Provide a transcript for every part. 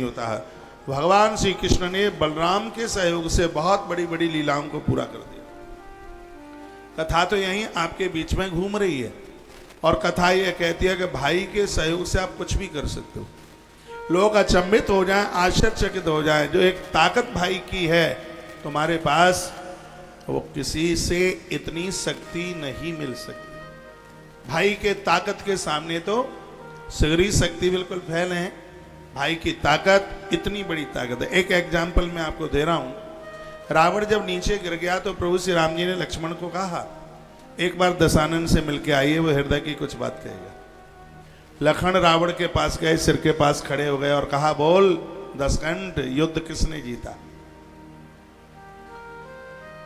होता है। भगवान श्री कृष्ण ने बलराम के सहयोग से बहुत बड़ी बड़ी लीलाओं को पूरा कर दिया। कथा तो यहीं आपके बीच में घूम रही है और कथा यह कहती है कि भाई के सहयोग से आप कुछ भी कर सकते हो। लोग अचंभित हो जाएं, आश्चर्यचकित हो जाएं, जो एक ताकत भाई की है तुम्हारे पास, वो किसी से इतनी शक्ति नहीं मिल सकती। भाई के ताकत के सामने तो सगरी शक्ति बिल्कुल फैल है। भाई की ताकत इतनी बड़ी ताकत है। एक एग्जाम्पल मैं आपको दे रहा हूं। रावण जब नीचे गिर गया तो प्रभु श्री राम जी ने लक्ष्मण को कहा, एक बार दशानन से मिलके आइए, वो हृदय की कुछ बात कहेगा। लखन रावण के पास गए, सिर के पास खड़े हो गए और कहा, बोल दशकंठ, युद्ध किसने जीता?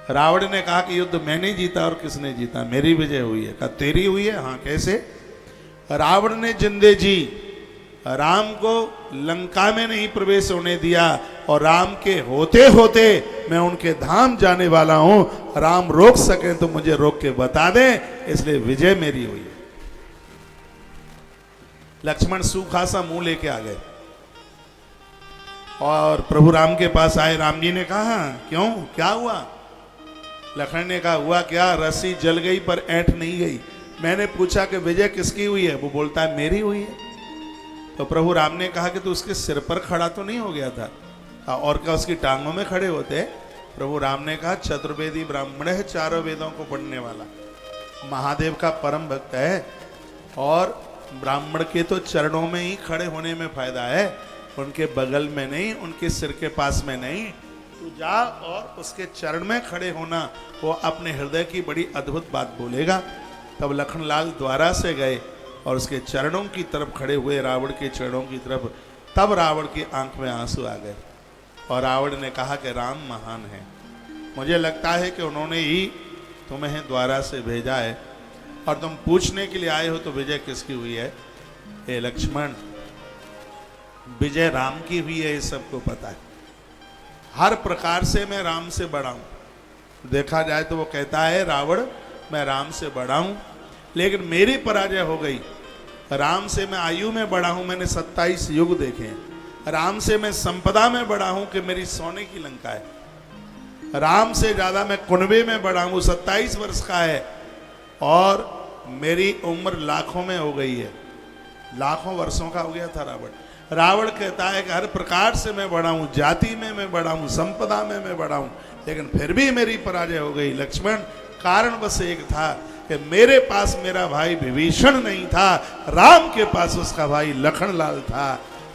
रावण ने कहा कि युद्ध मैंने जीता। और किसने जीता? मेरी विजय हुई है। कहा तेरी हुई है? हाँ, कैसे? रावण ने जिंदे जी राम को लंका में नहीं प्रवेश होने दिया, और राम के होते होते मैं उनके धाम जाने वाला हूं। राम रोक सके तो मुझे रोक के बता दें, इसलिए विजय मेरी हुई है। लक्ष्मण सूखा सा मुंह लेके आ गए और प्रभु राम के पास आए। राम जी ने कहा, क्यों, क्या हुआ? लखन ने कहा, हुआ क्या, रस्सी जल गई पर ऐंठ नहीं गई। मैंने पूछा कि विजय किसकी हुई है? वो बोलता है मेरी हुई है। तो प्रभु राम ने कहा कि तू उसके सिर पर खड़ा तो नहीं हो गया था, और क्या उसकी टांगों में खड़े होते? प्रभु राम ने कहा, चतुर्वेदी ब्राह्मण है, चारों वेदों को पढ़ने वाला, महादेव का परम भक्त है, और ब्राह्मण के तो चरणों में ही खड़े होने में फायदा है, उनके बगल में नहीं, उनके सिर के पास में नहीं। तू जा और उसके चरण में खड़े होना, वो अपने हृदय की बड़ी अद्भुत बात बोलेगा। तब लखनलाल द्वारा से गए और उसके चरणों की तरफ खड़े हुए, रावण के चरणों की तरफ। तब रावण की आंख में आंसू आ गए और रावण ने कहा कि राम महान है, मुझे लगता है कि उन्होंने ही तुम्हें द्वारा से भेजा है, और तुम पूछने के लिए आए हो तो विजय किसकी हुई है? हे लक्ष्मण, विजय राम की हुई है, ये सबको पता है। हर प्रकार से मैं राम से बड़ा हूं। देखा जाए तो वो कहता है, रावण मैं राम से बड़ा हूं, लेकिन मेरी पराजय हो गई। राम से मैं आयु में बड़ा हूं, मैंने 27 युग देखे हैं। राम से मैं संपदा में बड़ा हूं कि मेरी सोने की लंका है। राम से ज्यादा मैं कुनबे में बड़ा हूं, 27 वर्ष का है, और मेरी उम्र लाखों में हो गई है। लाखों वर्षों का हो गया था रावण। रावण कहता है कि हर प्रकार से मैं बड़ा हूं, जाति में मैं बड़ा हूं, संपदा में मैं बड़ा हूं, लेकिन फिर भी मेरी पराजय हो गई। लक्ष्मण, कारण बस एक था कि मेरे पास मेरा भाई विभीषण नहीं था, राम के पास उसका भाई लखनलाल था।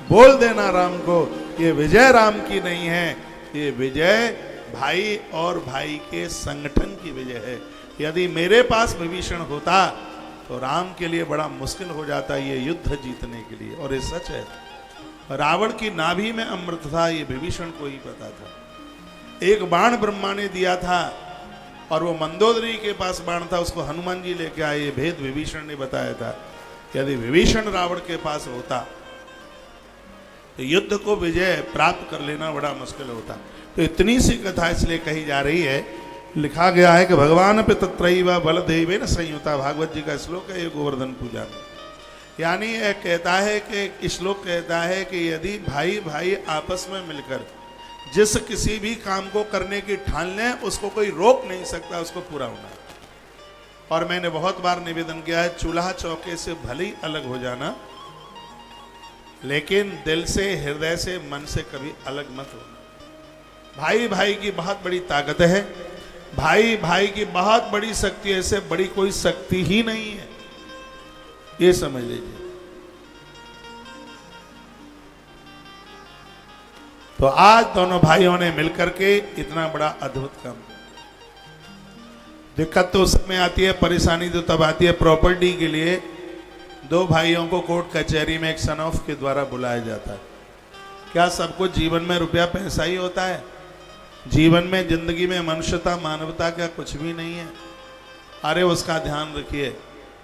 बोल देना राम को, ये विजय राम की नहीं है, ये विजय भाई और भाई के संगठन की विजय है। यदि मेरे पास विभीषण होता तो राम के लिए बड़ा मुश्किल हो जाता ये युद्ध जीतने के लिए। और ये सच है, रावण की नाभि में अमृत था, ये विभीषण को ही पता था। एक बाण ब्रह्मा ने दिया था और वो मंदोदरी के पास बाण था, उसको हनुमान जी लेके आए। ये भेद विभीषण ने बताया था। यदि विभीषण रावण के पास होता तो युद्ध को विजय प्राप्त कर लेना बड़ा मुश्किल होता। तो इतनी सी कथा इसलिए कही जा रही है, लिखा गया है कि भगवान पे तत्रैव बलदेवेन संयुता, भागवत जी का श्लोक है ये गोवर्धन पूजा में। यानी यह कहता है कि श्लोक कहता है कि यदि भाई भाई आपस में मिलकर जिस किसी भी काम को करने की ठान लें, उसको कोई रोक नहीं सकता, उसको पूरा होना। और मैंने बहुत बार निवेदन किया है, चूल्हा चौके से भले ही अलग हो जाना, लेकिन दिल से, हृदय से, मन से कभी अलग मत होना। भाई भाई की बहुत बड़ी ताकत है, भाई भाई की बहुत बड़ी शक्ति है, इससे बड़ी कोई शक्ति ही नहीं है, ये समझ लीजिए। तो आज दोनों भाइयों ने मिलकर के इतना बड़ा अद्भुत काम। दिक्कत तो उस समय आती है, परेशानी तो तब आती है प्रॉपर्टी के लिए। दो भाइयों को कोर्ट कचहरी में एक सन ऑफ के द्वारा बुलाया जाता है। क्या सबको जीवन में रुपया पैसा ही होता है? जीवन में, जिंदगी में मनुष्यता, मानवता क्या कुछ भी नहीं है? अरे उसका ध्यान रखिए।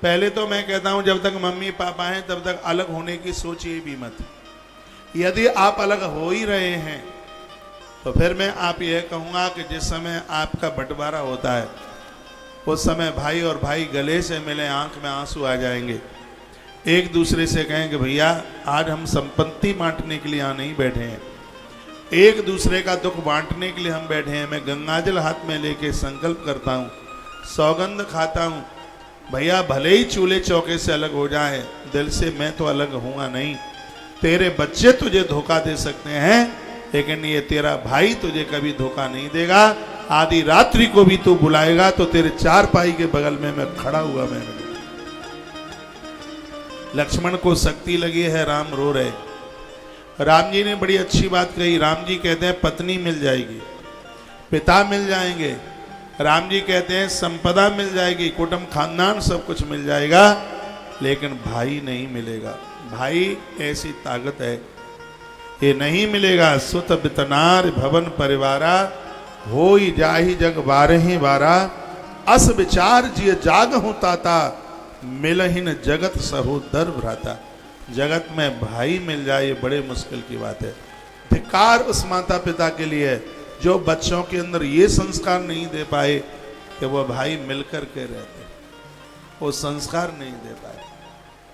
पहले तो मैं कहता हूं, जब तक मम्मी पापा हैं तब तक अलग होने की सोचिए भी मत। यदि आप अलग हो ही रहे हैं तो फिर मैं आप यह कहूँगा कि जिस समय आपका बंटवारा होता है उस समय भाई और भाई गले से मिले, आंख में आंसू आ जाएंगे। एक दूसरे से कहें कि भैया आज हम संपत्ति बांटने के लिए यहाँ नहीं बैठे हैं, एक दूसरे का दुख बांटने के लिए हम बैठे हैं। मैं गंगाजल हाथ में लेके संकल्प करता हूँ, सौगंध खाता हूँ, भैया भले ही चूल्हे चौके से अलग हो जाए, दिल से मैं तो अलग होऊंगा नहीं। तेरे बच्चे तुझे धोखा दे सकते हैं, लेकिन ये तेरा भाई तुझे कभी धोखा नहीं देगा। आधी रात्रि को भी तू बुलाएगा तो तेरे चारपाई के बगल में मैं खड़ा हुआ मैं। लक्ष्मण को शक्ति लगी है, राम रो रहे। राम जी ने बड़ी अच्छी बात कही। राम जी कहते हैं पत्नी मिल जाएगी, पिता मिल जाएंगे, राम जी कहते हैं संपदा मिल जाएगी, कुटुंब खानदान सब कुछ मिल जाएगा, लेकिन भाई नहीं मिलेगा। भाई ऐसी ताकत है, ये नहीं मिलेगा। सुत बितनार भवन परिवारा, होई जाहि जग बारहि बारा, अस विचार जिय जाग हूं ताता, मिलहिन जगत सहोदर भ्राता। जगत में भाई मिल जाए ये बड़े मुश्किल की बात है। धिक्कार उस माता पिता के लिए जो बच्चों के अंदर ये संस्कार नहीं दे पाए कि वो भाई मिलकर के रहते, वो संस्कार नहीं दे पाए।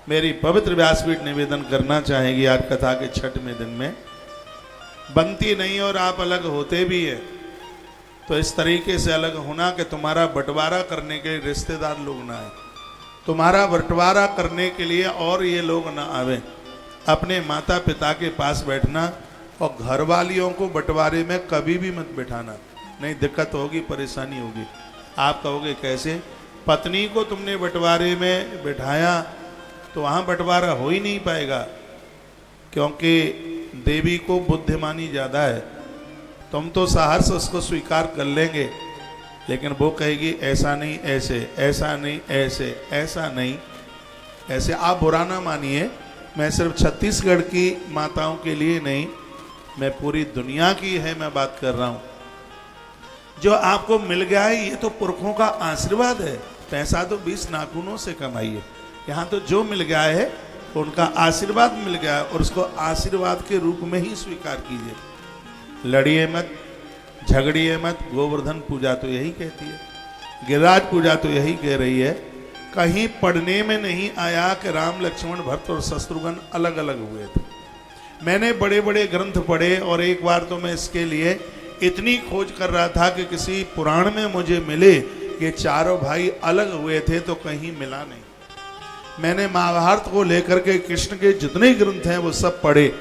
मेरी पवित्र व्यासपीठ निवेदन करना चाहेगी आज कथा के 6वें दिन में, बनती नहीं और आप अलग होते भी है तो इस तरीके से अलग होना कि तुम्हारा बंटवारा करने के लिए रिश्तेदार लोग ना आए, तुम्हारा बंटवारा करने के लिए और ये लोग ना आवे। अपने माता पिता के पास बैठना और घर वालियों को बंटवारे में कभी भी मत बिठाना, नहीं दिक्कत होगी, परेशानी होगी। आप कहोगे कैसे? पत्नी को तुमने बंटवारे में बिठाया तो वहाँ बंटवारा हो ही नहीं पाएगा, क्योंकि देवी को बुद्धिमानी ज़्यादा है। तुम तो सहर्ष उसको स्वीकार कर लेंगे, लेकिन वो कहेगी ऐसा नहीं ऐसे, ऐसा नहीं ऐसे, ऐसा नहीं ऐसे। आप बुरा ना मानिए, मैं सिर्फ छत्तीसगढ़ की माताओं के लिए नहीं, मैं पूरी दुनिया की है मैं बात कर रहा हूँ। जो आपको मिल गया है ये तो पुरखों का आशीर्वाद है। पैसा तो 20 नाखूनों से कमाइए, यहाँ तो जो मिल गया है उनका आशीर्वाद मिल गया है और उसको आशीर्वाद के रूप में ही स्वीकार कीजिए। लड़िए मत, झगड़िए मत। गोवर्धन पूजा तो यही कहती है, गिरिराज पूजा तो यही कह रही है। कहीं पढ़ने में नहीं आया कि राम लक्ष्मण भरत और शत्रुघ्न अलग अलग हुए थे। मैंने बड़े बड़े ग्रंथ पढ़े और एक बार तो मैं इसके लिए इतनी खोज कर रहा था कि किसी पुराण में मुझे मिले कि चारों भाई अलग हुए थे, तो कहीं मिला नहीं। मैंने महाभारत को लेकर के कृष्ण के जितने ग्रंथ हैं वो सब पढ़े।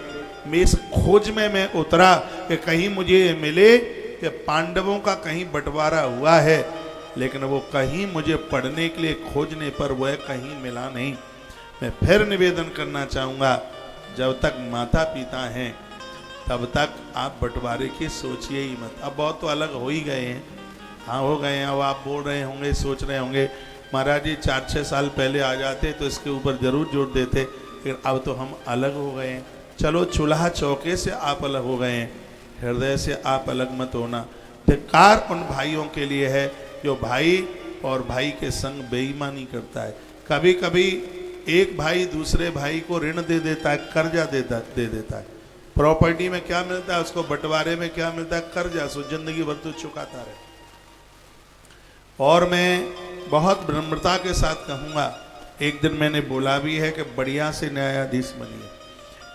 मैं इस खोज में मैं उतरा कि कहीं मुझे मिले कि पांडवों का कहीं बंटवारा हुआ है, लेकिन वो कहीं मुझे पढ़ने के लिए खोजने पर वह कहीं मिला नहीं। मैं फिर निवेदन करना चाहूँगा, जब तक माता पिता हैं तब तक आप बंटवारे की सोचिए ही मत। अब बहुत तो अलग हो ही गए हैं, हाँ हो गए हैं। अब आप बोल रहे होंगे, सोच रहे होंगे महाराज जी 4-6 साल पहले आ जाते तो इसके ऊपर जरूर जोर देते, लेकिन अब तो हम अलग हो गए हैं। चलो चूल्हा चौके से आप अलग हो गए हैं, हृदय से आप अलग मत होना। धिक्कार उन भाइयों के लिए है जो भाई और भाई के संग बेईमानी करता है। कभी कभी एक भाई दूसरे भाई को ऋण दे देता है, कर्जा दे देता है। प्रॉपर्टी में क्या मिलता है उसको, बंटवारे में क्या मिलता है, कर्जा। सो जिंदगी भर तो चुकाता रहे। और मैं बहुत विनम्रता के साथ कहूँगा, एक दिन मैंने बोला भी है कि बढ़िया से न्यायाधीश बनिए।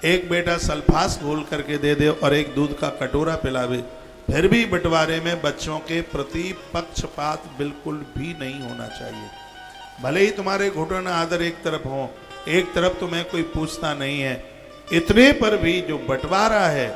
एक बेटा सल्फास घोल करके दे दे और एक दूध का कटोरा पिलावे, फिर भी बंटवारे में बच्चों के प्रति पक्षपात बिल्कुल भी नहीं होना चाहिए। भले ही तुम्हारे घुटन आदर एक तरफ हो, एक तरफ तुम्हें कोई पूछता नहीं है, इतने पर भी जो बंटवारा है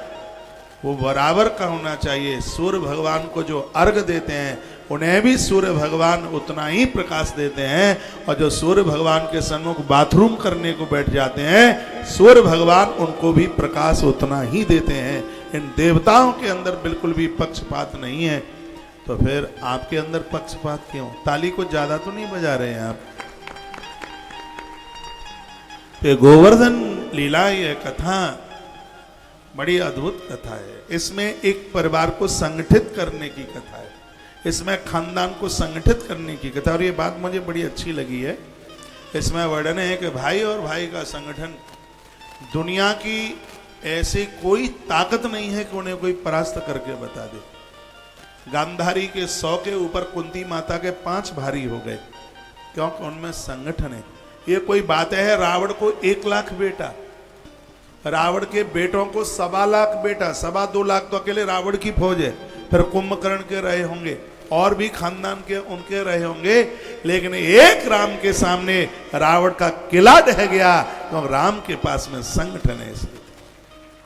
वो बराबर का होना चाहिए। सूर्य भगवान को जो अर्घ देते हैं उन्हें भी सूर्य भगवान उतना ही प्रकाश देते हैं, और जो सूर्य भगवान के सम्मुख बाथरूम करने को बैठ जाते हैं सूर्य भगवान उनको भी प्रकाश उतना ही देते हैं। इन देवताओं के अंदर बिल्कुल भी पक्षपात नहीं है, तो फिर आपके अंदर पक्षपात क्यों? ताली को ज्यादा तो नहीं बजा रहे हैं आप? ये गोवर्धन लीला, यह कथा बड़ी अद्भुत कथा है। इसमें एक परिवार को संगठित करने की कथा है, इसमें खानदान को संगठित करने की कथा। और ये बात मुझे बड़ी अच्छी लगी है, इसमें वर्णन है कि भाई और भाई का संगठन, दुनिया की ऐसी कोई ताकत नहीं है कि उन्हें कोई परास्त करके बता दे। गांधारी के 100 के ऊपर कुंती माता के 5 भारी हो गए, क्योंकि उनमें संगठन है। ये कोई बात है? रावण को 1 लाख बेटा, रावण के बेटों को 1.25 लाख बेटा, 2.25 लाख तो अकेले रावण की फौज है। फिर कुंभकर्ण के रहे होंगे और भी खानदान के उनके रहे होंगे, लेकिन एक राम के सामने रावण का किला ढह गया तो राम के पास में संगठन है।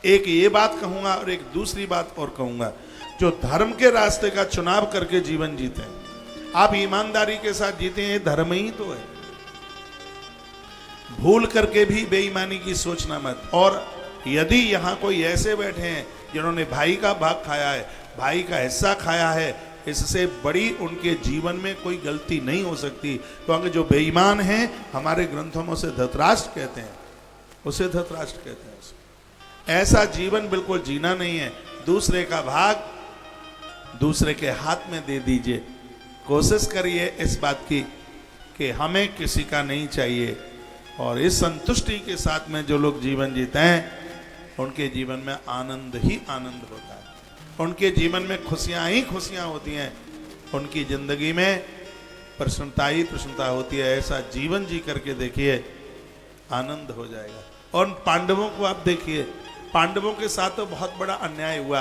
एक ये बात कहूंगा और एक दूसरी बात और कहूंगा, जो धर्म के रास्ते का चुनाव करके जीवन जीते हैं, आप ईमानदारी के साथ जीते हैं, धर्म ही तो है। भूल करके भी बेईमानी की सोचना मत। और यदि यहां कोई ऐसे बैठे हैं जिन्होंने भाई का भाग खाया है, भाई का हिस्सा खाया है, इससे बड़ी उनके जीवन में कोई गलती नहीं हो सकती। क्योंकि जो बेईमान हैं हमारे ग्रंथों में उसे धृतराष्ट्र कहते हैं, उसे धृतराष्ट्र कहते हैं। ऐसा जीवन बिल्कुल जीना नहीं है। दूसरे का भाग दूसरे के हाथ में दे दीजिए। कोशिश करिए इस बात की कि हमें किसी का नहीं चाहिए, और इस संतुष्टि के साथ में जो लोग जीवन जीते हैं उनके जीवन में आनंद ही आनंद होता है, उनके जीवन में खुशियां ही खुशियां होती हैं, उनकी जिंदगी में प्रसन्नता ही प्रसन्नता होती है। ऐसा जीवन जी करके देखिए, आनंद हो जाएगा। और पांडवों को आप देखिए, पांडवों के साथ तो बहुत बड़ा अन्याय हुआ।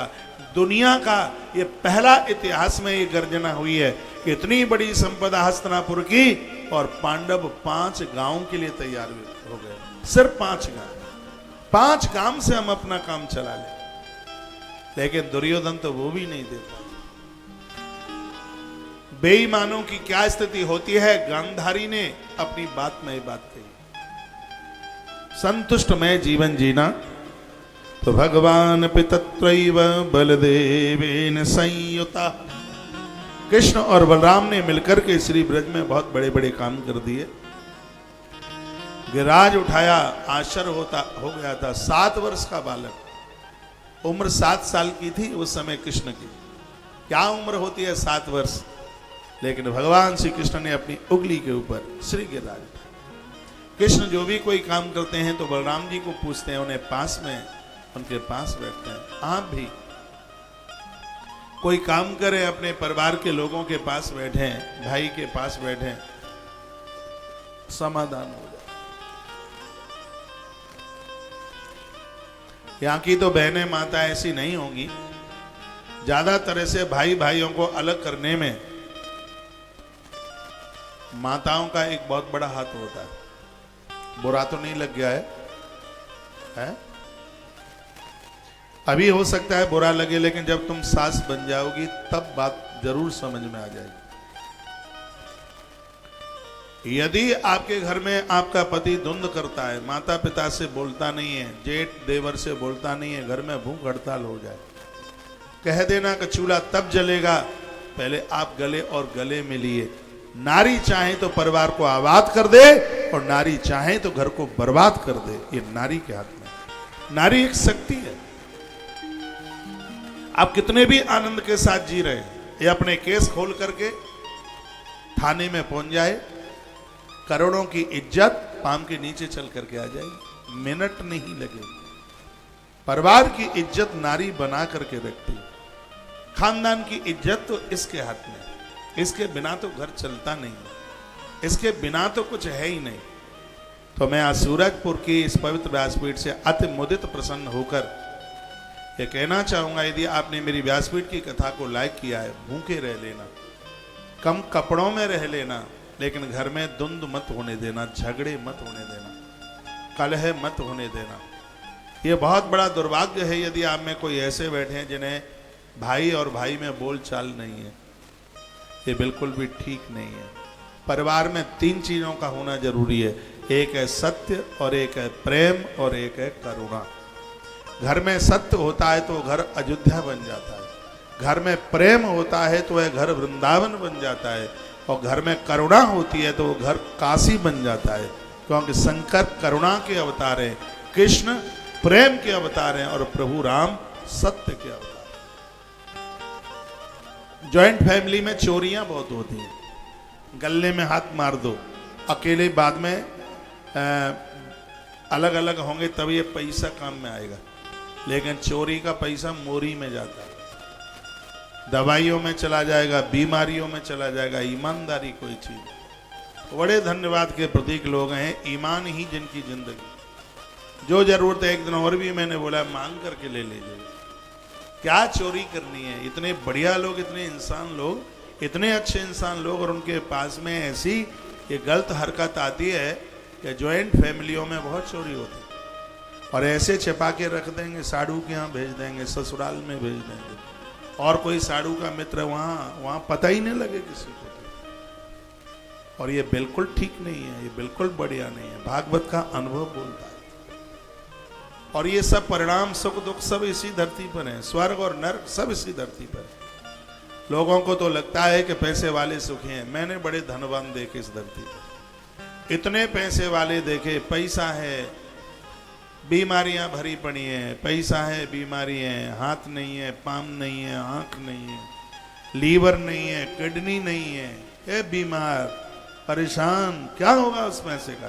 दुनिया का ये पहला इतिहास में ये गर्जना हुई है कि इतनी बड़ी संपदा हस्तिनापुर की और पांडव 5 गांव के लिए तैयार हो गए। सिर्फ 5 गांव, 5 गांव से हम अपना काम चला लें, लेकिन दुर्योधन तो वो भी नहीं देता। बेईमानों की क्या स्थिति होती है? गांधारी ने अपनी बात में ये बात कही, संतुष्टमय जीवन जीना। तो भगवान पितत्रैव बलदेवेन संयुता, कृष्ण और बलराम ने मिलकर के श्री ब्रज में बहुत बड़े बड़े काम कर दिए। गिरिराज उठाया, आश्चर्य हो गया था। 7 वर्ष का बालक, उम्र 7 साल की थी उस समय कृष्ण की। क्या उम्र होती है 7 वर्ष? लेकिन भगवान श्री कृष्ण ने अपनी उंगली के ऊपर श्री गिरिराज। कृष्ण जो भी कोई काम करते हैं तो बलराम जी को पूछते हैं, उन्हें पास में, उनके पास बैठते हैं। आप भी कोई काम करें, अपने परिवार के लोगों के पास बैठें, भाई के पास बैठें, समाधान हो जाए। यहाँ की तो बहनें माता ऐसी नहीं होंगी, ज्यादातर से भाई भाइयों को अलग करने में माताओं का एक बहुत बड़ा हाथ होता है। बुरा तो नहीं लग गया है? अभी हो सकता है बुरा लगे, लेकिन जब तुम सास बन जाओगी तब बात जरूर समझ में आ जाएगी। यदि आपके घर में आपका पति द्वंद्व करता है, माता पिता से बोलता नहीं है, जेठ देवर से बोलता नहीं है, घर में भूख हड़ताल हो जाए, कह देना कि चूल्हा तब जलेगा, पहले आप गले और गले मिलिए। नारी चाहे तो परिवार को आबाद कर दे और नारी चाहे तो घर को बर्बाद कर दे, ये नारी के हाथ में। नारी एक शक्ति है। आप कितने भी आनंद के साथ जी रहे हैं, ये अपने केस खोल करके थाने में पहुंच जाए, करोड़ों की इज्जत पाम के नीचे चल करके आ जाएगी, मिनट नहीं लगेगी। परिवार की इज्जत नारी बना करके रखती है। खानदान की इज्जत तो इसके हाथ में, इसके बिना तो घर चलता नहीं, इसके बिना तो कुछ है ही नहीं। तो मैं आज सूरजपुर की इस पवित्र व्यासपीठ से अति मुदित प्रसन्न होकर ये कहना चाहूंगा, यदि आपने मेरी व्यासपीठ की कथा को लाइक किया है, भूखे रह लेना, कम कपड़ों में रह लेना, लेकिन घर में द्वंद्व मत होने देना, झगड़े मत होने देना, कलह मत होने देना। ये बहुत बड़ा दुर्भाग्य है यदि आप में कोई ऐसे बैठे हैं जिन्हें भाई और भाई में बोल चाल नहीं है। ये बिल्कुल भी ठीक नहीं है। परिवार में 3 चीजों का होना जरूरी है, एक है सत्य, और एक है प्रेम, और एक है करुणा। घर में सत्य होता है तो घर अयोध्या बन जाता है, घर में प्रेम होता है तो वह घर वृंदावन बन जाता है, और घर में करुणा होती है तो वो घर काशी बन जाता है। क्योंकि शंकर करुणा के अवतार हैं, कृष्ण प्रेम के अवतार हैं, और प्रभु राम सत्य के अवतार। जॉइंट फैमिली में चोरियां बहुत होती हैं, गले में हाथ मार दो, अकेले बाद में अलग अलग होंगे तब ये पैसा काम में आएगा, लेकिन चोरी का पैसा मोरी में जाता है, दवाइयों में चला जाएगा, बीमारियों में चला जाएगा। ईमानदारी कोई चीज, बड़े धन्यवाद के प्रतीक लोग हैं, ईमान ही जिनकी जिंदगी। जो जरूरत है, एक दिन और भी मैंने बोला मांग करके ले लीजिए, क्या चोरी करनी है। इतने बढ़िया लोग, इतने इंसान लोग, इतने अच्छे इंसान लोग, और उनके पास में ऐसी ये गलत हरकत आती है कि ज्वाइंट फैमिलियों में बहुत चोरी होती है, और ऐसे छिपा के रख देंगे, साड़ू के यहाँ भेज देंगे, ससुराल में भेज देंगे, और कोई साड़ू का मित्र वहाँ पता ही नहीं लगे किसी को। और ये बिल्कुल ठीक नहीं है, ये बिल्कुल बढ़िया नहीं है। भागवत का अनुभव बोलता है। और ये सब परिणाम, सुख दुख सब इसी धरती पर है, स्वर्ग और नर्क सब इसी धरती पर है। लोगों को तो लगता है कि पैसे वाले सुखी हैं। मैंने बड़े धनवान देखे इस धरती पर, इतने पैसे वाले देखे, पैसा है, बीमारियां भरी पड़ी हैं, पैसा है, बीमारी है, हाथ नहीं है, पाम नहीं है, आंख नहीं है, लीवर नहीं है, किडनी नहीं है, ये बीमार परेशान, क्या होगा उस पैसे का?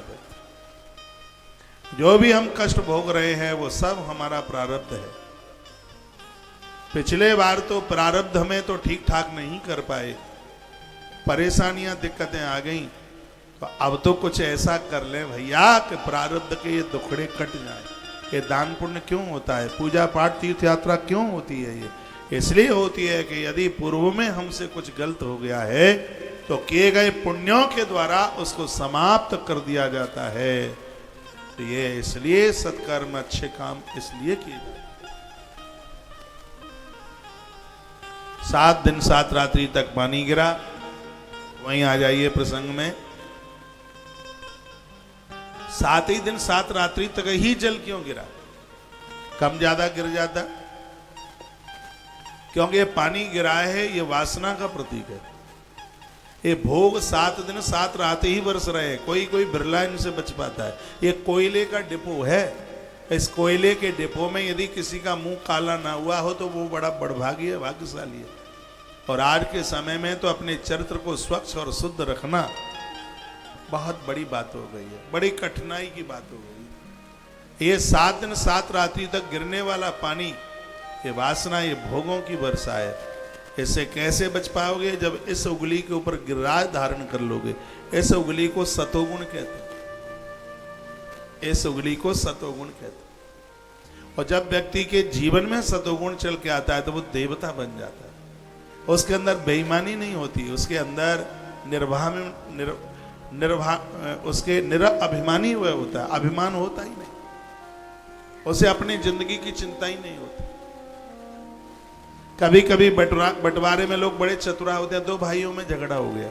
जो भी हम कष्ट भोग रहे हैं वो सब हमारा प्रारब्ध है। पिछले बार तो प्रारब्ध हमें तो ठीक ठाक नहीं कर पाए, परेशानियां दिक्कतें आ गई, तो अब तो कुछ ऐसा कर ले भैया कि प्रारब्ध के ये दुखड़े कट जाए। ये दान पुण्य क्यों होता है, पूजा पाठ तीर्थ यात्रा क्यों होती है? ये इसलिए होती है कि यदि पूर्व में हमसे कुछ गलत हो गया है तो किए गए पुण्यों के द्वारा उसको समाप्त कर दिया जाता है। तो ये इसलिए सत्कर्म, अच्छे काम इसलिए किए जाते। 7 दिन 7 रात्रि तक पानी गिरा, वहीं आ जाइए प्रसंग में। 7 ही दिन 7 रात्रि तक ही जल क्यों गिरा? कम ज्यादा गिर जाता, क्योंकि ये पानी गिरा है, ये वासना का प्रतीक है। ये भोग 7 दिन 7 रात ही बरस रहे हैं, कोई कोई बिरला इनसे बच पाता है। ये कोयले का डिपो है, इस कोयले के डिपो में यदि किसी का मुंह काला ना हुआ हो तो वो बड़ा बड़भागी है, भाग्यशाली है। और आज के समय में तो अपने चरित्र को स्वच्छ और शुद्ध रखना बहुत बड़ी बात हो गई है, बड़ी कठिनाई की बात हो गई। ये 7 दिन 7 रात्रि तक गिरने वाला पानी, ये वासना, ये भोगों की वर्षा है। इससे कैसे बच पाओगे? जब इस उंगली के ऊपर गिराज धारण कर लोगे। इस उंगली को सतोगुण कहते हैं, इस उंगली को सतोगुण कहते हैं। और जब व्यक्ति के जीवन में सतोगुण चल के आता है तो वो देवता बन जाता है। उसके अंदर बेईमानी नहीं होती, उसके अंदर उसके निरअभिमानी हुआ होता है, अभिमान होता ही नहीं, उसे अपनी जिंदगी की चिंता ही नहीं होती। कभी कभी बंटवारे में लोग बड़े चतुरा होते हैं। 2 भाइयों में झगड़ा हो गया,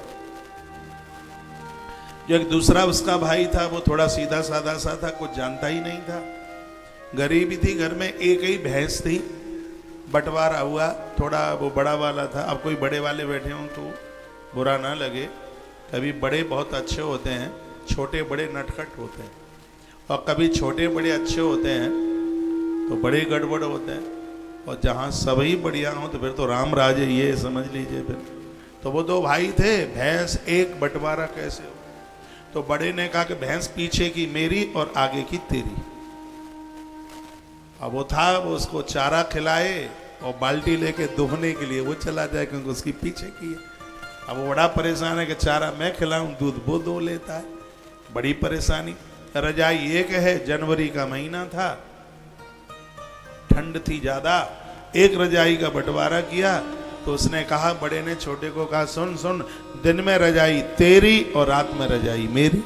जो एक दूसरा उसका भाई था वो थोड़ा सीधा साधा सा था, कुछ जानता ही नहीं था, गरीबी थी, घर में एक ही भैंस थी। बंटवारा हुआ, थोड़ा वो बड़ा वाला था। अब कोई बड़े वाले बैठे हों तो बुरा ना लगे, कभी बड़े बहुत अच्छे होते हैं, छोटे बड़े नटखट होते हैं, और कभी छोटे बड़े अच्छे होते हैं तो बड़े गड़बड़ होते हैं। और जहाँ सभी बढ़िया हो तो फिर तो राम राज है, ये समझ लीजिए। फिर तो वो 2 भाई थे, भैंस एक, बंटवारा कैसे हो? तो बड़े ने कहा कि भैंस पीछे की मेरी और आगे की तेरी। अब वो था, वो उसको चारा खिलाए और बाल्टी लेके दुहने के लिए वो चला जाए, क्योंकि उसकी पीछे की है। अब वो बड़ा परेशान है कि चारा मैं खिलाऊं, दूध वो दो लेता है, बड़ी परेशानी। रजाई एक है, जनवरी का महीना था, ठंड थी ज्यादा, एक रजाई का बंटवारा किया। तो उसने कहा, बड़े ने छोटे को कहा, सुन सुन, दिन में रजाई तेरी और रात में रजाई मेरी।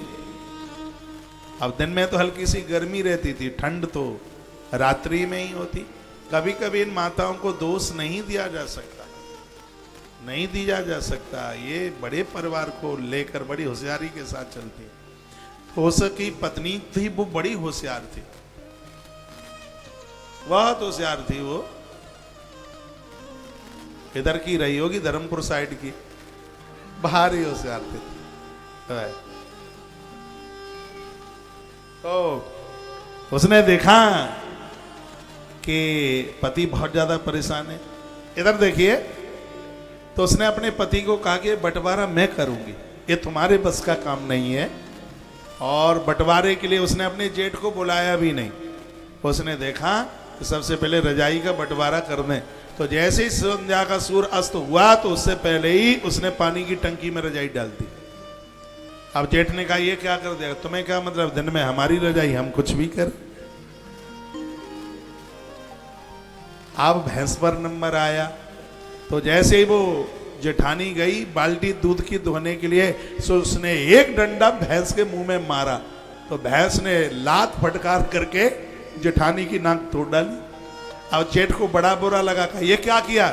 अब दिन में तो हल्की सी गर्मी रहती थी, ठंड तो रात्रि में ही होती। कभी कभी इन माताओं को दोष नहीं दिया जा सकता, नहीं दिया जा सकता। ये बड़े परिवार को लेकर बड़ी होशियारी के साथ चलती है। हो सकी पत्नी थी, वो बड़ी होशियार थी, बहुत होशियार थी। वो इधर की रही होगी, धर्मपुर साइड की, बाहर ही होशियार थी। तो उसने देखा कि पति बहुत ज्यादा परेशान है, इधर देखिए। तो उसने अपने पति को कहा कि बंटवारा मैं करूंगी, ये तुम्हारे बस का काम नहीं है। और बंटवारे के लिए उसने अपने जेठ को बुलाया भी नहीं। उसने देखा कि सबसे पहले रजाई का बंटवारा कर दें। तो जैसे ही संध्या का सूर्य अस्त हुआ तो उससे पहले ही उसने पानी की टंकी में रजाई डाल दी। अब जेठ ने कहा ये क्या कर देगा, तुम्हें क्या मतलब, दिन में हमारी रजाई, हम कुछ भी कर। अब भैंस पर नंबर आया तो जैसे ही वो जेठानी गई बाल्टी दूध की धोने के लिए, सो उसने एक डंडा भैंस के मुंह में मारा तो भैंस ने लात फटकार करके जेठानी की नाक तोड़ डाली। अब जेठ को बड़ा बुरा लगा, कहा ये क्या किया,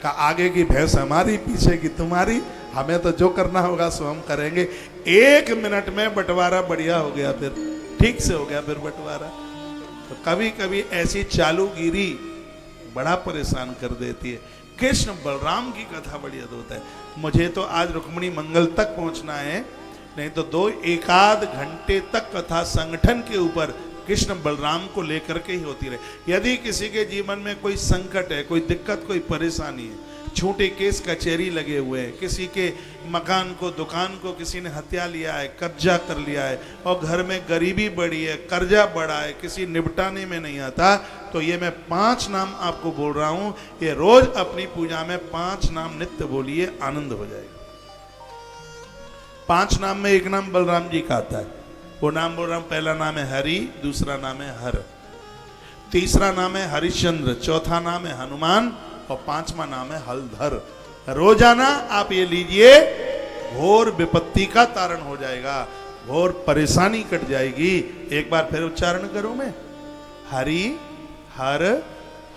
कहा आगे की भैंस हमारी पीछे की तुम्हारी, हमें तो जो करना होगा सो हम करेंगे। 1 मिनट में बंटवारा बढ़िया हो गया, फिर ठीक से हो गया फिर बंटवारा। तो कभी कभी ऐसी चालूगिरी बड़ा परेशान कर देती है। कृष्ण बलराम की कथा बड़ी अद्भुत है। मुझे तो आज रुक्मिणी मंगल तक पहुंचना है, नहीं तो 2-1 घंटे तक कथा संगठन के ऊपर कृष्ण बलराम को लेकर के ही होती रहे। यदि किसी के जीवन में कोई संकट है, कोई दिक्कत, कोई परेशानी है, छोटे केस कचहरी लगे हुए हैं, किसी के मकान को, दुकान को किसी ने हत्या लिया है, कब्जा कर लिया है, और घर में गरीबी बढ़ी है, कर्जा बढ़ा है, किसी निपटाने में नहीं आता, तो ये मैं 5 नाम आपको बोल रहा हूं, ये रोज अपनी पूजा में 5 नाम नित्य बोलिए, आनंद हो जाएगा। 5 नाम में एक नाम बलराम जी का आता है, वो नाम बोल रहा हूं। पहला नाम है हरि, दूसरा नाम है हर, तीसरा नाम है हरिश्चंद्र, चौथा नाम है हनुमान, और 5वां नाम है हलधर। रोजाना आप ये लीजिए, घोर विपत्ति का तारण हो जाएगा, घोर परेशानी कट जाएगी। एक बार फिर उच्चारण करूं मैं, हरि, हर,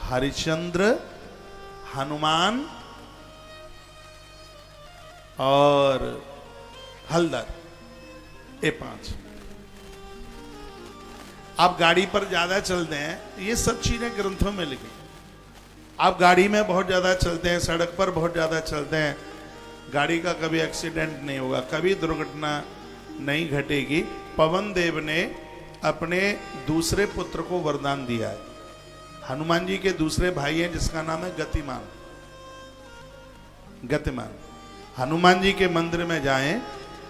हरिश्चंद्र, हनुमान और हलधर, ये 5। आप गाड़ी पर ज्यादा चलते हैं, ये सब चीजें ग्रंथों में लिखी। आप गाड़ी में बहुत ज्यादा चलते हैं, सड़क पर बहुत ज्यादा चलते हैं, गाड़ी का कभी एक्सीडेंट नहीं होगा, कभी दुर्घटना नहीं घटेगी। पवन देव ने अपने दूसरे पुत्र को वरदान दिया है। हनुमान जी के दूसरे भाई हैं जिसका नाम है गतिमान। गतिमान हनुमान जी के मंदिर में जाएं,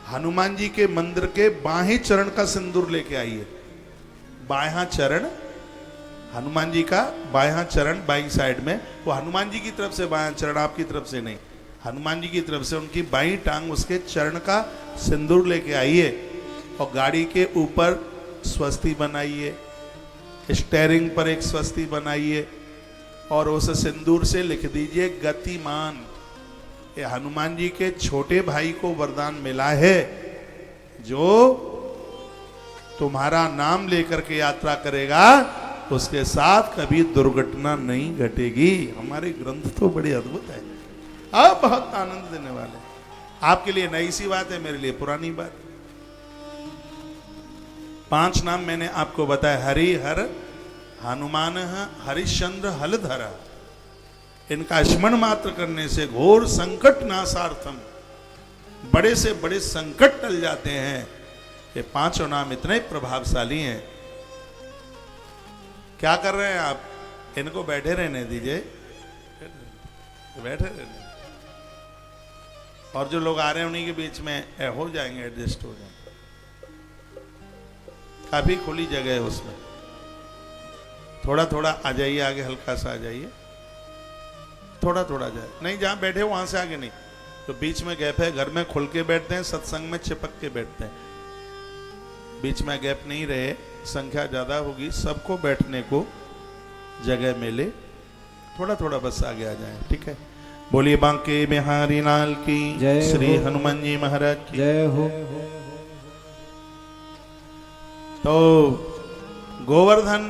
हनुमान जी के मंदिर के बाहीं चरण का सिंदूर लेके आइए। बायां चरण, हनुमान जी का बायां चरण बाईं साइड में, वो हनुमान जी की तरफ से बायां चरण, आपकी तरफ से नहीं, हनुमान जी की तरफ से उनकी बाईं टांग, उसके चरण का सिंदूर लेके आइए, और गाड़ी के ऊपर स्वस्ति बनाइए, स्टेयरिंग पर एक स्वस्ति बनाइए, और उस सिंदूर से लिख दीजिए गतिमान। ये हनुमान जी के छोटे भाई को वरदान मिला है, जो तुम्हारा नाम लेकर के यात्रा करेगा उसके साथ कभी दुर्घटना नहीं घटेगी। हमारे ग्रंथ तो बड़े अद्भुत है, अब बहुत आनंद देने वाले। आपके लिए नई सी बात है, मेरे लिए पुरानी बात। 5 नाम मैंने आपको बताया, हरि, हर, हनुमान, हरिश्चंद्र, हलधर। इनका स्मरण मात्र करने से घोर संकट नाशार्थम, बड़े से बड़े संकट टल जाते हैं। ये 5 नाम इतने प्रभावशाली हैं। क्या कर रहे हैं आप, इनको बैठे रहने दीजिए, बैठे रहने। और जो लोग आ रहे हैं उन्हीं के बीच में हो जाएंगे, एडजस्ट हो जाएंगे। काफी खुली जगह है उसमें, थोड़ा थोड़ा आ जाइए आगे, हल्का सा आ जाइए, थोड़ा थोड़ा जाए, नहीं जहां बैठे वहां से आगे नहीं, तो बीच में गैप है। घर में खुल के बैठते हैं, सत्संग में चिपक के बैठते हैं, बीच में गैप नहीं रहे, संख्या ज्यादा होगी, सबको बैठने को जगह मिले, थोड़ा थोड़ा बस आगे आ जाए, ठीक है। बोलिए बांके बिहारी लाल की जय, श्री हनुमान जी महाराज की जय हो। तो गोवर्धन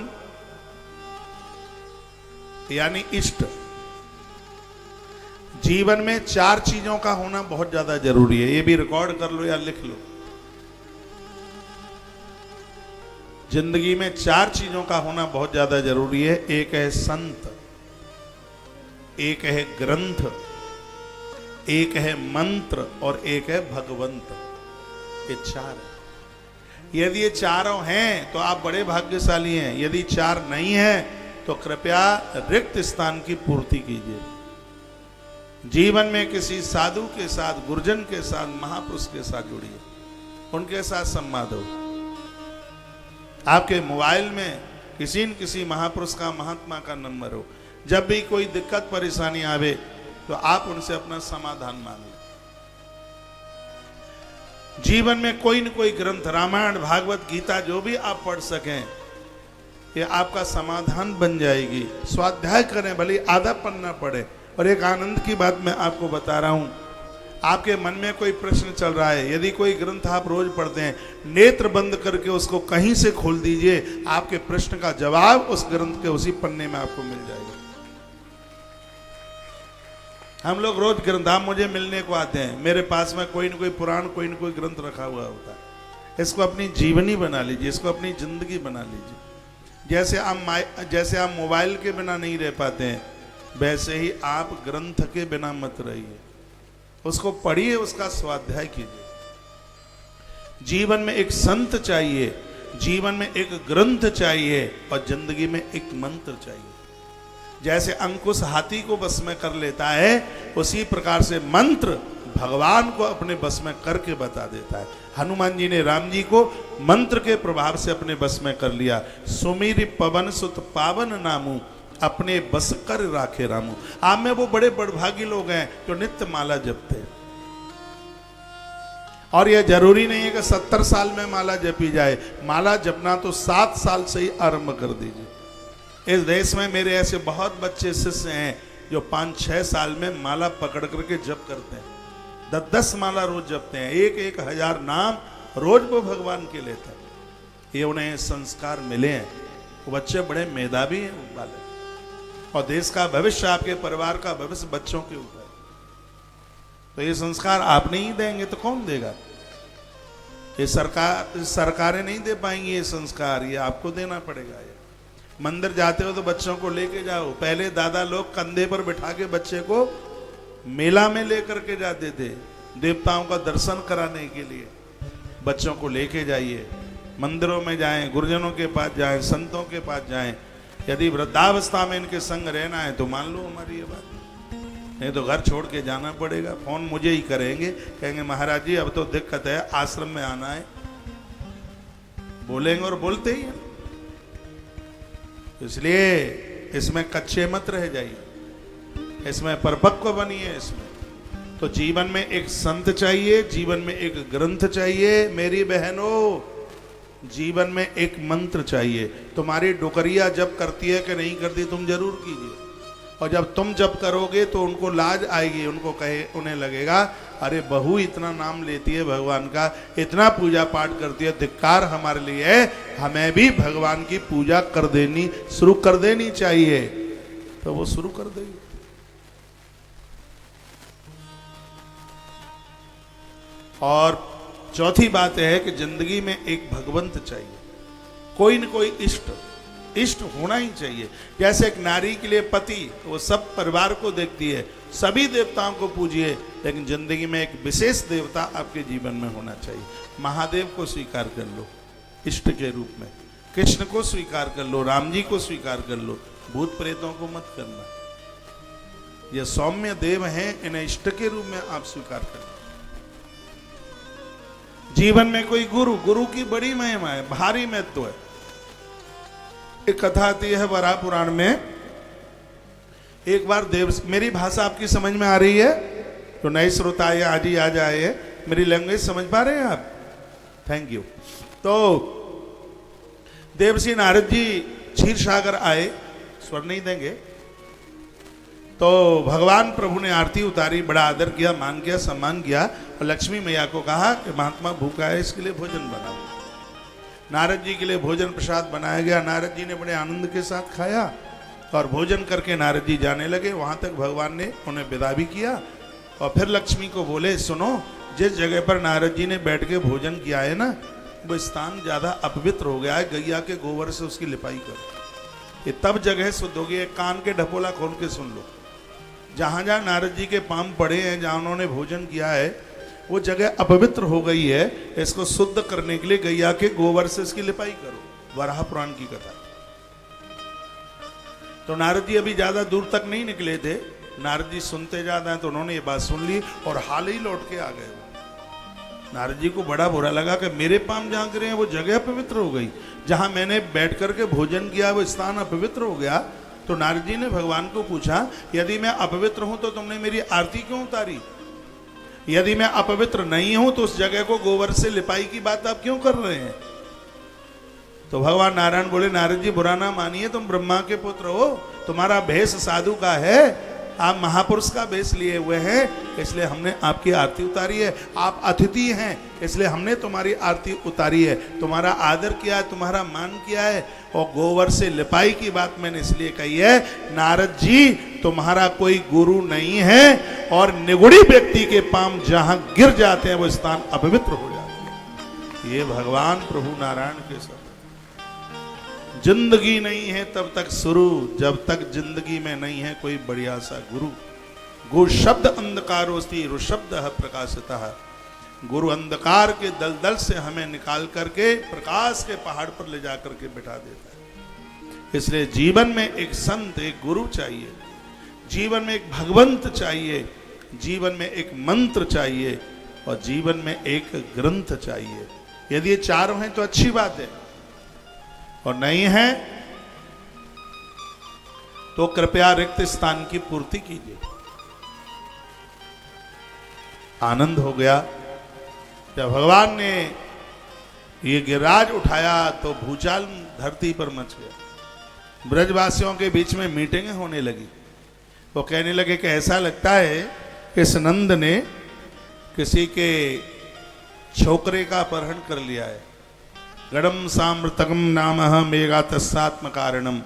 यानी इष्ट, जीवन में 4 चीजों का होना बहुत ज्यादा जरूरी है। ये भी रिकॉर्ड कर लो या लिख लो। जिंदगी में 4 चीजों का होना बहुत ज्यादा जरूरी है। एक है संत, एक है ग्रंथ, एक है मंत्र, और एक है भगवंत। ये 4 है। यदि ये चारों हैं तो आप बड़े भाग्यशाली हैं। यदि 4 नहीं है तो कृपया रिक्त स्थान की पूर्ति कीजिए। जीवन में किसी साधु के साथ, गुरुजन के साथ, महापुरुष के साथ जुड़िए, उनके साथ संवाद हो। आपके मोबाइल में किसी न किसी महापुरुष का, महात्मा का नंबर हो। जब भी कोई दिक्कत परेशानी आवे तो आप उनसे अपना समाधान मांगे। जीवन में कोई न कोई ग्रंथ, रामायण, भागवत, गीता, जो भी आप पढ़ सकें, ये आपका समाधान बन जाएगी। स्वाध्याय करें, भले आधा पन्ना पढ़े। और एक आनंद की बात मैं आपको बता रहा हूं, आपके मन में कोई प्रश्न चल रहा है, यदि कोई ग्रंथ आप रोज पढ़ते हैं, नेत्र बंद करके उसको कहीं से खोल दीजिए, आपके प्रश्न का जवाब उस ग्रंथ के उसी पन्ने में आपको मिल जाएगा। हम लोग रोज ग्रंथ, आप मुझे मिलने को आते हैं, मेरे पास में कोई न कोई पुराण, कोई न कोई ग्रंथ रखा हुआ होता है। इसको अपनी जीवनी बना लीजिए, इसको अपनी जिंदगी बना लीजिए। जैसे आप मोबाइल के बिना नहीं रह पाते हैं, वैसे ही आप ग्रंथ के बिना मत रहिए। उसको पढ़िए, उसका स्वाध्याय कीजिए। जीवन में एक संत चाहिए, जीवन में एक ग्रंथ चाहिए, और जिंदगी में एक मंत्र चाहिए। जैसे अंकुश हाथी को बस में कर लेता है, उसी प्रकार से मंत्र भगवान को अपने बस में करके बता देता है। हनुमान जी ने राम जी को मंत्र के प्रभाव से अपने बस में कर लिया। सुमिर पवन सुत पावन नामू, अपने बस कर राखे रामू। आप में वो बड़े बड़भागी लोग हैं जो नित्य माला जपते हैं। और यह जरूरी नहीं है कि 70 साल में माला जपी जाए। माला जपना तो 7 साल से ही आरंभ कर दीजिए। इस देश में मेरे ऐसे बहुत बच्चे शिष्य हैं जो 5-6 साल में माला पकड़ करके जप करते हैं। 10-10 माला रोज जपते हैं, 1-1 नाम रोज वो भगवान के लेते हैं। ये उन्हें संस्कार मिले हैं। वो बच्चे बड़े मेधावी हैं वाले, और देश का भविष्य, आपके परिवार का भविष्य बच्चों के ऊपर। तो ये संस्कार आप नहीं देंगे तो कौन देगा? ये सरकारें नहीं दे पाएंगी ये संस्कार, ये आपको देना पड़ेगा। ये मंदिर जाते हो तो बच्चों को लेके जाओ। पहले दादा लोग कंधे पर बिठा के बच्चे को मेला में लेकर के जाते थे, देवताओं का दर्शन कराने के लिए। बच्चों को लेके जाइए, मंदिरों में जाएं, गुरुजनों के पास जाएं, संतों के पास जाएं। यदि वृद्धावस्था में इनके संग रहना है तो मान लो हमारी ये बात, नहीं तो घर छोड़ के जाना पड़ेगा। फोन मुझे ही करेंगे, कहेंगे महाराज जी अब तो दिक्कत है, आश्रम में आना है। बोलेंगे और बोलते ही हैं। इसलिए इसमें कच्चे मत रह जाइए, इसमें परिपक्व बनिए। इसमें तो जीवन में एक संत चाहिए, जीवन में एक ग्रंथ चाहिए। मेरी बहनों, जीवन में एक मंत्र चाहिए। तुम्हारी डुकरिया जप करती है कि नहीं करती, तुम जरूर कीजिए। और जब तुम जप करोगे तो उनको लाज आएगी, उन्हें लगेगा अरे बहू इतना नाम लेती है भगवान का, इतना पूजा पाठ करती है, धिक्कार हमारे लिए है, हमें भी भगवान की पूजा शुरू कर देनी चाहिए। तो वो शुरू कर देगी। और चौथी बात है कि जिंदगी में एक भगवंत चाहिए, कोई न कोई इष्ट होना ही चाहिए। जैसे एक नारी के लिए पति, वो सब परिवार को देखती है, सभी देवताओं को पूजिए, लेकिन जिंदगी में एक विशेष देवता आपके जीवन में होना चाहिए। महादेव को स्वीकार कर लो इष्ट के रूप में, कृष्ण को स्वीकार कर लो, राम जी को स्वीकार कर लो, भूत प्रेतों को मत करना। ये सौम्य देव हैं, इन्हें इष्ट के रूप में आप स्वीकार कर लो। जीवन में कोई गुरु की बड़ी महिमा है, भारी महत्व है। एक कथा आती है वराह पुराण में। एक बार मेरी भाषा आपकी समझ में आ रही है? तो नए श्रोता आए, आज ही आ जाए, मेरी लैंग्वेज समझ पा रहे हैं आप? Thank you. तो देवर्षि नारद जी क्षीर सागर आए, स्वर नहीं देंगे। तो भगवान प्रभु ने आरती उतारी, बड़ा आदर किया, मान किया, सम्मान किया, और लक्ष्मी मैया को कहा कि महात्मा भूखा है, इसके लिए भोजन बनाओ। नारद जी के लिए भोजन प्रसाद बनाया गया। नारद जी ने बड़े आनंद के साथ खाया, और भोजन करके नारद जी जाने लगे। वहां तक भगवान ने उन्हें विदा भी किया, और फिर लक्ष्मी को बोले, सुनो, जिस जगह पर नारद जी ने बैठ के भोजन किया है ना, वो स्थान ज्यादा अपवित्र हो गया है, गैया के गोबर से उसकी लिपाई करो। ये तब जगह शुद्ध होगी। कान के ढपोला खोल के सुन लो, जहां जहां नारद जी के पांव पड़े हैं, जहां उन्होंने भोजन किया है, वो जगह अपवित्र हो गई है। इसको शुद्ध करने के लिए गैया के गोबर से इसकी लिपाई करो। वराह पुराण की कथा। तो नारद जी अभी ज्यादा दूर तक नहीं निकले थे। नारद जी सुनते ज्यादा हैं, तो उन्होंने ये बात सुन ली और हाल ही लौट के आ गए। नारद जी को बड़ा बुरा लगा कि मेरे पांव जहां गिरे हैं वो जगह अपवित्र हो गई, जहां मैंने बैठ करके भोजन किया वो स्थान अपवित्र हो गया। तो नारद जी ने भगवान को पूछा, यदि मैं अपवित्र हूं तो तुमने मेरी आरती क्यों उतारी? यदि मैं अपवित्र नहीं हूं तो उस जगह को गोबर से लिपाई की बात आप क्यों कर रहे हैं? तो भगवान नारायण बोले, नारद जी बुरा ना मानिए, तुम ब्रह्मा के पुत्र हो, तुम्हारा भेष साधु का है, आप महापुरुष का भेष लिए हुए हैं, इसलिए हमने आपकी आरती उतारी है। आप अतिथि हैं, इसलिए हमने तुम्हारी आरती उतारी है, तुम्हारा आदर किया है, तुम्हारा मान किया है। और गोबर से लिपाई की बात मैंने इसलिए कही है, नारद जी तुम्हारा कोई गुरु नहीं है, और निगुड़ी व्यक्ति के पांव जहां गिर जाते हैं वो स्थान अपवित्र हो जाते हैं। ये भगवान प्रभु नारायण के शब्द। जिंदगी नहीं है तब तक शुरू, जब तक जिंदगी में नहीं है कोई बढ़िया सा गुरु। गुरु शब्द अंधकारोस्ति ऋषब्द प्रकाशितः। गुरु अंधकार के दलदल से हमें निकाल करके प्रकाश के पहाड़ पर ले जाकर के बिठा देता है। इसलिए जीवन में एक संत, एक गुरु चाहिए, जीवन में एक भगवंत चाहिए, जीवन में एक मंत्र चाहिए, और जीवन में एक ग्रंथ चाहिए। यदि ये चारों हैं तो अच्छी बात है, और नहीं है तो कृपया रिक्त स्थान की पूर्ति कीजिए। आनंद हो गया जब भगवान ने ये गिरिराज उठाया तो भूचाल धरती पर मच गया। ब्रजवासियों के बीच में मीटिंग होने लगी। वो कहने लगे कि ऐसा लगता है इस नंद ने किसी के छोकरे का अपहरण कर लिया है। गड़म सामृतकम नाम मेघा तस्सात्म कारणम।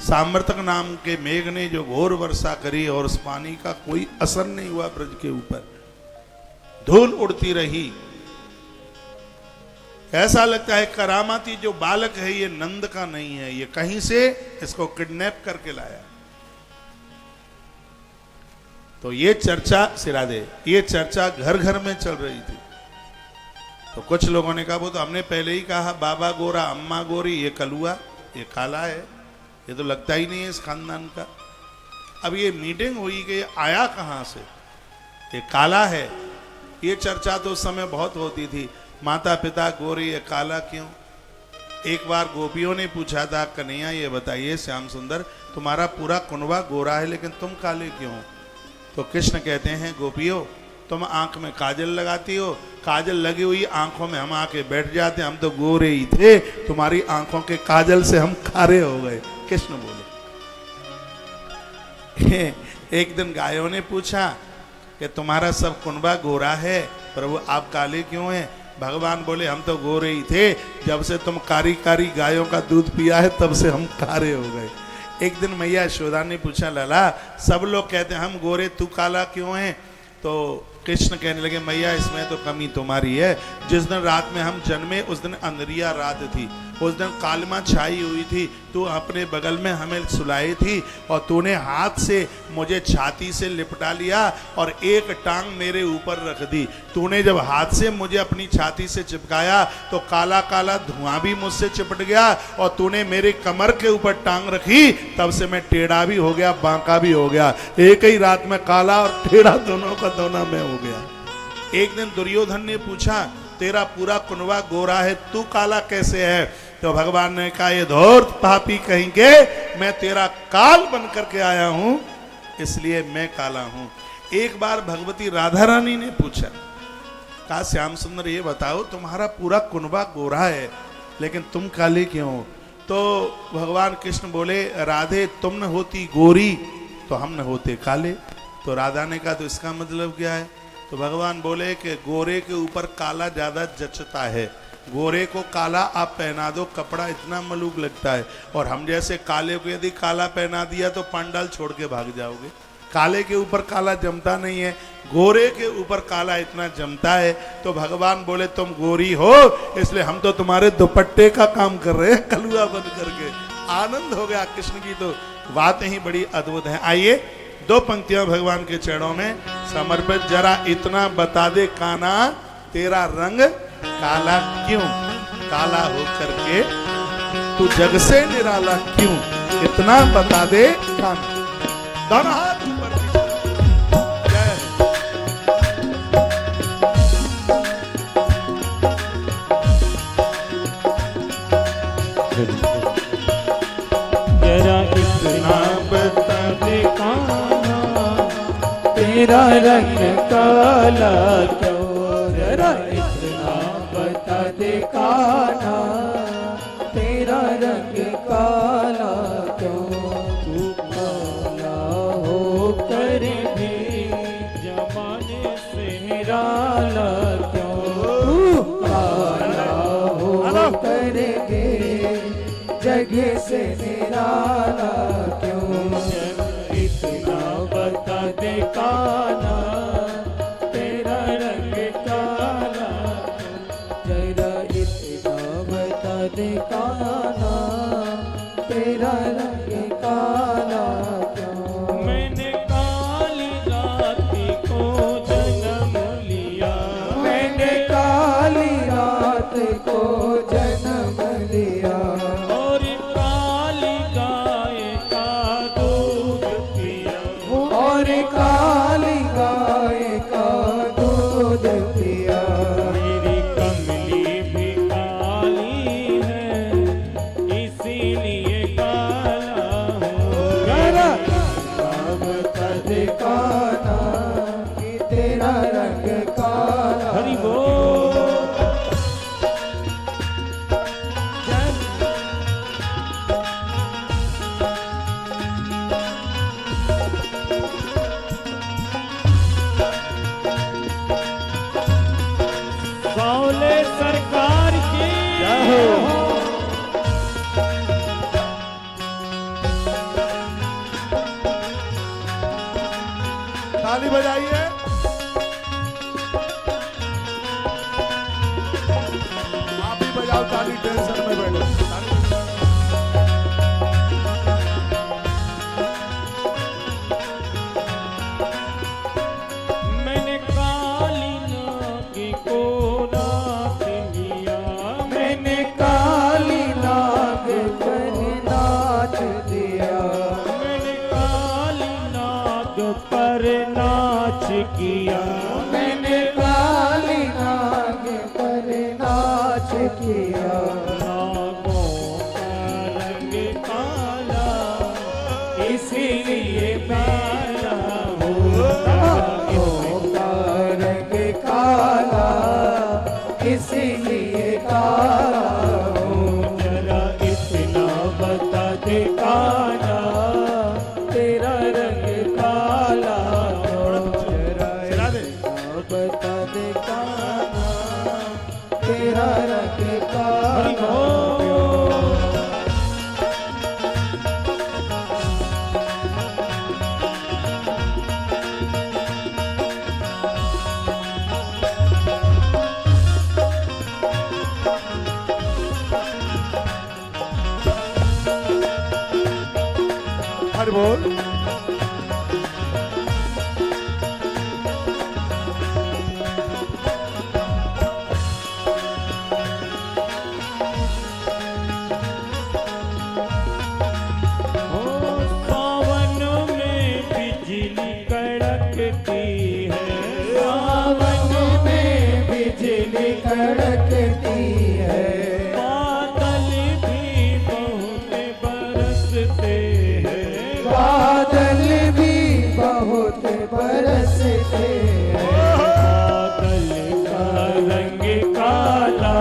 सामृतक नाम के मेघ ने जो घोर वर्षा करी और उस पानी का कोई असर नहीं हुआ ब्रज के ऊपर, धूल उड़ती रही। ऐसा लगता है करामाती जो बालक है ये नंद का नहीं है, ये कहीं से इसको किडनैप करके लाया। तो ये चर्चा सिरादे, ये चर्चा घर घर में चल रही थी। तो कुछ लोगों ने कहा वो तो हमने पहले ही कहा, बाबा गोरा अम्मा गोरी, ये कलुआ, ये काला है, ये तो लगता ही नहीं है इस खानदान का। अब ये मीटिंग हुई कि ये आया कहाँ से, ये काला है। ये चर्चा तो उस समय बहुत होती थी, माता पिता गोरे, ये काला क्यों। एक बार गोपियों ने पूछा था, कन्हैया ये बताइए श्याम सुंदर, तुम्हारा पूरा कुनबा गोरा है लेकिन तुम काले क्यों? तो कृष्ण कहते हैं, गोपियों तुम आंख में काजल लगाती हो, काजल लगी हुई आंखों में हम आके बैठ जाते, हम तो गोरे ही थे, तुम्हारी आंखों के काजल से हम खारे हो गए। कृष्ण बोले। एक दिन गायों ने पूछा कि तुम्हारा सब कुनबा गोरा है, प्रभु आप काले क्यों हैं? भगवान बोले हम तो गोरे ही थे, जब से तुम कारी कारी गायों का दूध पिया है तब से हम कारे हो गए। एक दिन मैया यशोदा ने पूछा, लाला सब लोग कहते हैं हम गोरे, तू काला क्यों है? तो कृष्ण कहने लगे, मैया इसमें तो कमी तुम्हारी है। जिस दिन रात में हम जन्मे उस दिन अंधेरिया रात थी, उस दिन कालमा छाई हुई थी, तू अपने बगल में हमें सुलाई थी और तूने हाथ से मुझे छाती से लिपटा लिया और एक टांग मेरे ऊपर रख दी। तूने जब हाथ से मुझे अपनी छाती से चिपकाया तो काला काला धुआं भी मुझसे चिपट गया, और तूने मेरे कमर के ऊपर टांग रखी, तब से मैं टेढ़ा भी हो गया, बांका भी हो गया। एक ही रात में काला और टेढ़ा दोनों का दोनों में हो गया। एक दिन दुर्योधन ने पूछा, तेरा पूरा कुनबा गोरा है, तू काला कैसे है? तो भगवान ने कहा, ये धूर्त पापी कहेंगे, मैं तेरा काल बन करके आया हूं इसलिए मैं काला हूं। एक बार भगवती राधा रानी ने पूछा, कहा श्याम सुंदर ये बताओ तुम्हारा पूरा कुनबा गोरा है लेकिन तुम काले क्यों हो? तो भगवान कृष्ण बोले, राधे तुम न होती गोरी तो हम न होते काले। तो राधा ने कहा तो इसका मतलब क्या है? तो भगवान बोले कि गोरे के ऊपर काला ज्यादा जचता है, गोरे को काला आप पहना दो, कपड़ा इतना मलूक लगता है, और हम जैसे काले को यदि काला पहना दिया तो पंडाल छोड़ के भाग जाओगे। काले के ऊपर काला जमता नहीं है, गोरे के ऊपर काला इतना जमता है। तो भगवान बोले तुम गोरी हो इसलिए हम तो तुम्हारे दुपट्टे का काम कर रहे हैं कलुआ बन करके। आनंद हो गया। कृष्ण की तो बातें ही बड़ी अद्भुत है। आइए दो पंक्तियां भगवान के चरणों में समर्पित। जरा इतना बता दे काना तेरा रंग काला क्यों, काला हो करके तू जग से निराला क्यों, इतना बता दे काना। दोनों हाथ ऊपर। जरा इतना बता दे काना तेरा रंग काला क्यों, जरा इतना बता दे कान्हा, तेरा रंग काला क्यों, तू काला हो कर भी जमाने से निराला क्यों, तू काला हो कर भी जगह से निराला क्यों, इतना बता दे कान्हा, तेरा रंग काला क्यों, जरा इतना बता दे कान्हा, तेरा रंग काला क्यों। मैंने काली रात को जन्म लिया, मैंने काली रात को जन्म लिया, और काली गाय का दूध पिया, और काली गाय का दूध पिया, मेरी कमली भी काली है, इसीलिए काला हूँ, जरा बता दे कान्हा, कि तेरा रंग काला। हरि बोल। सावले सरकार की जय हो। ताली बजाइए। आप भी बजाओ ताली, टेंशन में बैठो। मैंने काली नाग को नाच लिया, मैंने काली नाग पर नाच दिया, मैंने काली नाग पर नाच किया, मैंने काली नाग पर नाच किया, नागों का रंग काला, इसीलिए काला हूँ, नागों का रंग काला, इसीलिए काला हूँ, जरा इतना बता दे कान्हा, तेरा रंग काला क्यों, जरा इतना बता दे कान्हा, तेरा रंग काला क्यों। हरि बोल। सावन में बिजली कड़कती है, सावन में बिजली कड़कती है, बादल भी बहुत बरसते हैं, बादल भी बहुत बरसते हैं, बादल का रंग काला,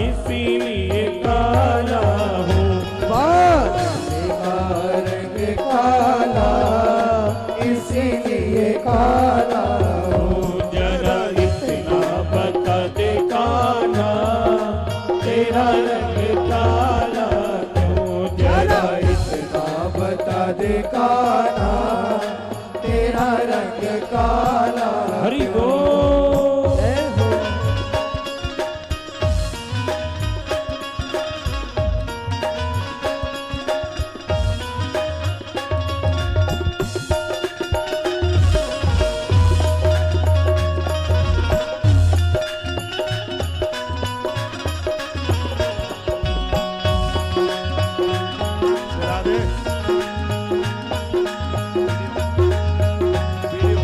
इसीलिए काला हूँ, बादल का रंग काला, इसीलिए काला हूँ, जरा इतना बता दे कान्हा, तेरा रंग काला क्यों, जरा इतना बता दे कान्हा, तेरा रंग काला। हरि बोल। जय हो। राधे। वीडियो।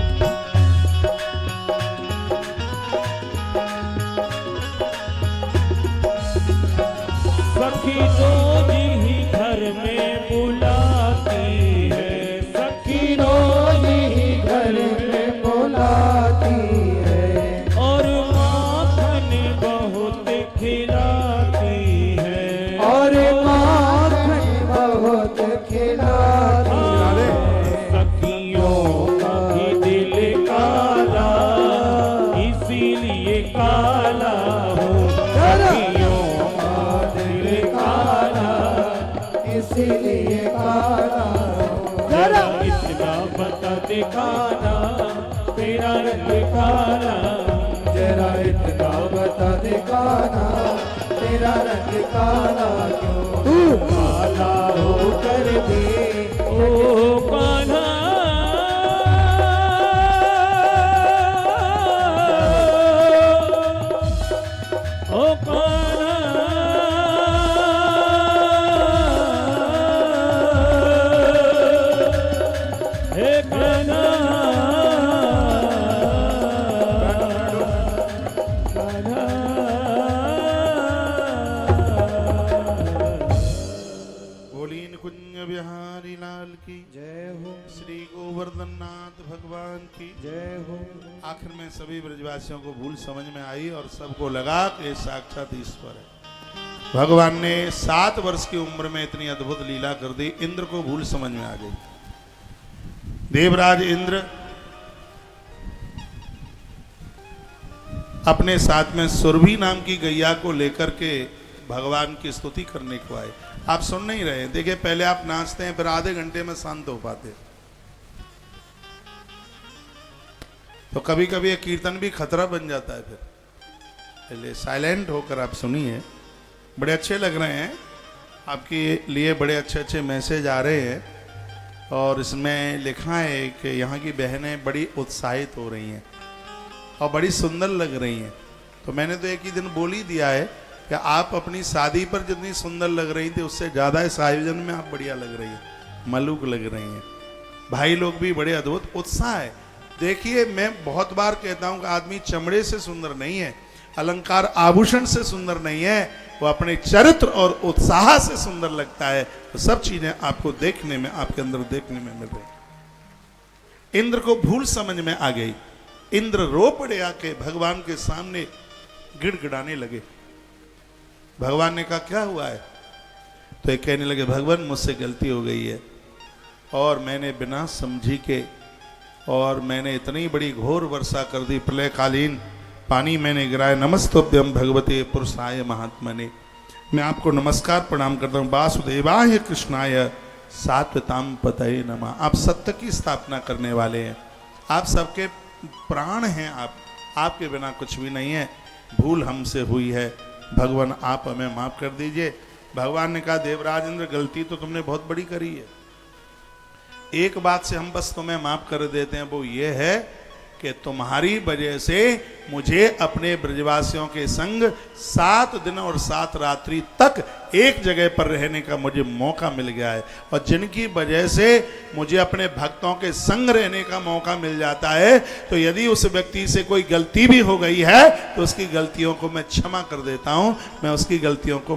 का भी दिल काला, इसीलिए काला हो सखियों का दिल काला, इसीलिए काला जरा इतना बता दे काना तेरा रंग काला, जरा इतना बता दे काना तेरा रंग काला क्यों तू काला हो कर दे ओ कान्हा, ओ कान्हा, हे कान्हा, कान्हा। बोली कुंज बिहारी लाल की जय हो श्री गोवर्धन नाथ भगवान की जय हो। आखिर में सभी ब्रजवासियों को भूल समझ में आई और सबको लगा कि ये साक्षात ईश्वर है। भगवान ने 7 वर्ष की उम्र में इतनी अद्भुत लीला कर दी, इंद्र को भूल समझ में आ गई। देवराज इंद्र अपने साथ में सुरभि नाम की गैया को लेकर के भगवान की स्तुति करने को आए। आप सुन नहीं रहे, देखिए पहले आप नाचते हैं फिर आधे घंटे में शांत हो पाते, तो कभी कभी ये कीर्तन भी खतरा बन जाता है। फिर पहले साइलेंट होकर आप सुनिए, बड़े अच्छे लग रहे हैं, आपके लिए बड़े अच्छे अच्छे मैसेज आ रहे हैं और इसमें लिखा है कि यहाँ की बहनें बड़ी उत्साहित हो रही हैं और बड़ी सुंदर लग रही हैं। तो मैंने तो एक ही दिन बोल ही दिया है कि आप अपनी शादी पर जितनी सुंदर लग रही थी उससे ज़्यादा इस आयोजन में आप बढ़िया लग रही हैं, मलूक लग रही हैं। भाई लोग भी बड़े अद्भुत उत्साह है। देखिए मैं बहुत बार कहता हूँ कि आदमी चमड़े से सुंदर नहीं है, अलंकार आभूषण से सुंदर नहीं है, वो अपने चरित्र और उत्साह से सुंदर लगता है। तो सब चीजें आपको देखने में, आपके अंदर देखने में मिल रही। इंद्र को भूल समझ में आ गई। इंद्र रो पड़े आके भगवान के सामने गिड़गिड़ाने लगे। भगवान ने कहा क्या हुआ है? तो ये कहने लगे भगवान मुझसे गलती हो गई है और मैंने बिना समझी के और मैंने इतनी बड़ी घोर वर्षा कर दी, प्रलयकालीन पानी मैंने गिराया। नमस्तुभ्यं भगवते पुरुषाय महात्मने, मैं आपको नमस्कार प्रणाम करता हूँ। वासुदेवाय कृष्णाय सात्वताम पतये नमः। आप सत्य की स्थापना करने वाले हैं, आप सबके प्राण हैं, आपके बिना कुछ भी नहीं है। भूल हमसे हुई है, भगवान आप हमें माफ कर दीजिए। भगवान ने कहा देवराज इंद्र गलती तो तुमने बहुत बड़ी करी है, एक बात से हम बस तुम्हें माफ कर देते हैं, वो ये है कि तुम्हारी वजह से मुझे अपने ब्रजवासियों के संग 7 दिन और 7 रात्रि तक एक जगह पर रहने का मुझे मौका मिल गया है, और जिनकी वजह से मुझे अपने भक्तों के संग रहने का मौका मिल जाता है, तो यदि उस व्यक्ति से कोई गलती भी हो गई है तो उसकी गलतियों को मैं क्षमा कर देता हूं, मैं उसकी गलतियों को